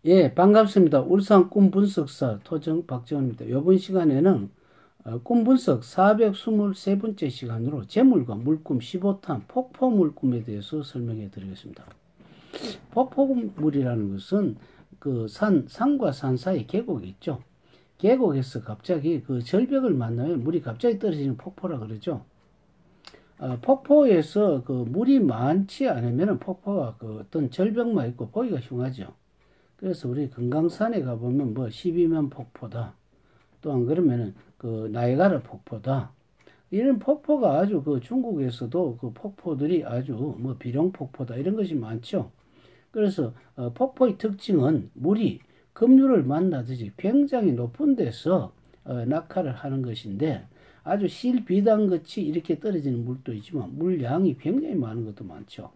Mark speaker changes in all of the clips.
Speaker 1: 예, 반갑습니다. 울산 꿈분석사 토정 박정호입니다. 이번 시간에는 꿈분석 423번째 시간으로 재물과 물꿈 15탄 폭포물꿈에 대해서 설명해 드리겠습니다. 폭포물이라는 것은 그 산과 산 사이 계곡이 있죠. 계곡에서 갑자기 그 절벽을 만나면 물이 갑자기 떨어지는 폭포라 그러죠. 폭포에서 그 물이 많지 않으면 폭포가 그 어떤 절벽만 있고 보기가 흉하죠. 그래서 우리 금강산에 가보면 뭐 12면 폭포다. 또 안 그러면은 그 나이가라 폭포다. 이런 폭포가 아주 그 중국에서도 그 폭포들이 아주 뭐 비룡 폭포다 이런 것이 많죠. 그래서 폭포의 특징은 물이 급류를 만나듯이 굉장히 높은 데서 낙하를 하는 것인데 아주 실비단같이 이렇게 떨어지는 물도 있지만 물량이 굉장히 많은 것도 많죠.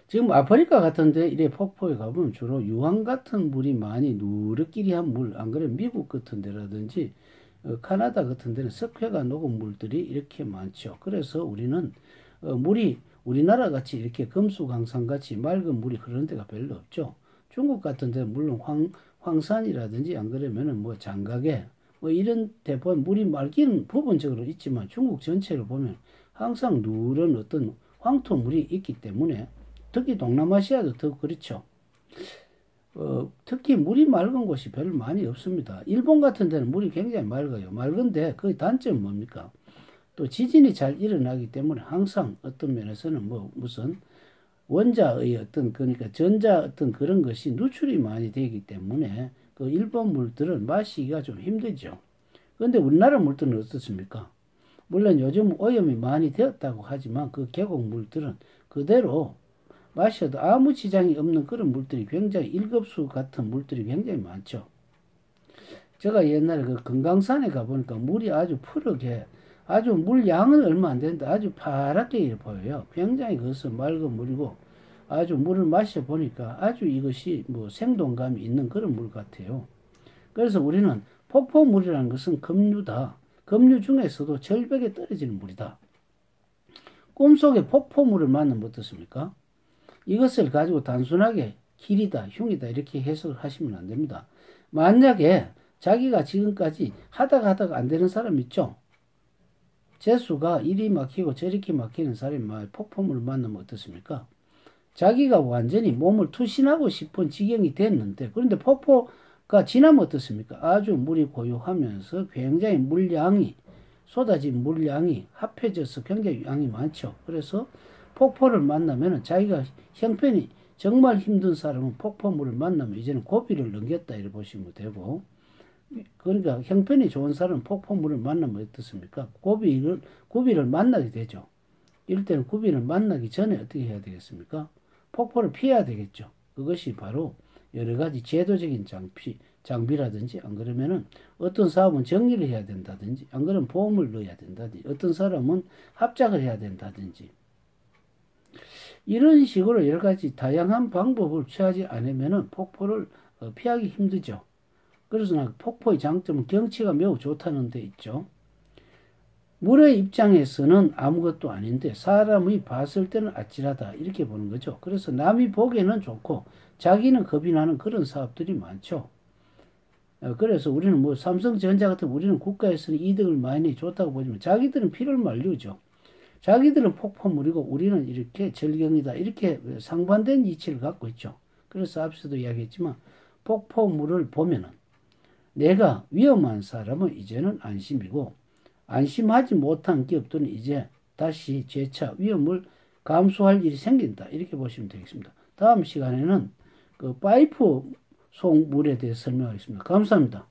Speaker 1: 지금 아프리카 같은데 이래 폭포에 가보면 주로 유황 같은 물이 많이 누르끼리한 물, 안 그래 미국 같은 데라든지 카나다 같은 데는 석회가 녹은 물들이 이렇게 많죠. 그래서 우리는 물이 우리나라 같이 이렇게 금수강산 같이 맑은 물이 흐르는 데가 별로 없죠. 중국 같은 데는 물론 황산이라든지 안 그러면은 뭐 장각에 뭐 이런 데 보면 물이 맑기는 부분적으로 있지만 중국 전체를 보면 항상 누런 어떤 황토물이 있기 때문에 특히 동남아시아도 더 그렇죠. 특히 물이 맑은 곳이 별로 많이 없습니다. 일본 같은 데는 물이 굉장히 맑아요. 맑은데 그 단점은 뭡니까? 또 지진이 잘 일어나기 때문에 항상 어떤 면에서는 뭐 무슨 원자의 어떤 그러니까 전자 어떤 그런 것이 누출이 많이 되기 때문에 그 일본 물들은 마시기가 좀 힘들죠. 그런데 우리나라 물들은 어떻습니까? 물론 요즘 오염이 많이 되었다고 하지만 그 계곡 물들은 그대로 마셔도 아무 지장이 없는 그런 물들이 굉장히 1급수 같은 물들이 굉장히 많죠. 제가 옛날에 그 금강산에 가보니까 물이 아주 푸르게 아주 물 양은 얼마 안 되는데 아주 파랗게 보여요. 굉장히 그것은 맑은 물이고 아주 물을 마셔보니까 아주 이것이 뭐 생동감이 있는 그런 물 같아요. 그래서 우리는 폭포물이라는 것은 급류다. 급류 중에서도 절벽에 떨어지는 물이다. 꿈속에 폭포물을 만나면 어떻습니까? 이것을 가지고 단순하게 길이다, 흉이다 이렇게 해석을 하시면 안 됩니다. 만약에 자기가 지금까지 하다가 안 되는 사람 있죠? 재수가 이리 막히고 저렇게 막히는 사람이 폭포물을 만나면 어떻습니까? 자기가 완전히 몸을 투신하고 싶은 지경이 됐는데 그런데 폭포가 지나면 어떻습니까? 아주 물이 고요하면서 굉장히 물량이 쏟아진 물량이 합해져서 굉장히 양이 많죠. 그래서 폭포를 만나면 자기가 형편이 정말 힘든 사람은 폭포물을 만나면 이제는 고비를 넘겼다 이렇게 보시면 되고 그러니까 형편이 좋은 사람은 폭포물을 만나면 어떻습니까? 고비를 만나게 되죠. 이럴 때는 고비를 만나기 전에 어떻게 해야 되겠습니까? 폭포를 피해야 되겠죠. 그것이 바로 여러 가지 제도적인 장비라든지 안 그러면은 어떤 사업은 정리를 해야 된다든지 안 그러면 보험을 넣어야 된다든지 어떤 사람은 합작을 해야 된다든지 이런 식으로 여러 가지 다양한 방법을 취하지 않으면 폭포를 피하기 힘들죠. 그래서 폭포의 장점은 경치가 매우 좋다는 데 있죠. 물의 입장에서는 아무것도 아닌데 사람이 봤을 때는 아찔하다 이렇게 보는 거죠. 그래서 남이 보기에는 좋고 자기는 겁이 나는 그런 사업들이 많죠. 그래서 우리는 뭐 삼성전자 같은 우리는 국가에서는 이득을 많이 줬다고 보지만 자기들은 피를 말리죠. 자기들은 폭포물이고 우리는 이렇게 절경이다. 이렇게 상반된 이치를 갖고 있죠. 그래서 앞서도 이야기했지만 폭포물을 보면은 내가 위험한 사람은 이제는 안심이고 안심하지 못한 기업들은 이제 다시 재차 위험을 감수할 일이 생긴다. 이렇게 보시면 되겠습니다. 다음 시간에는 그 파이프 속 물에 대해서 설명하겠습니다. 감사합니다.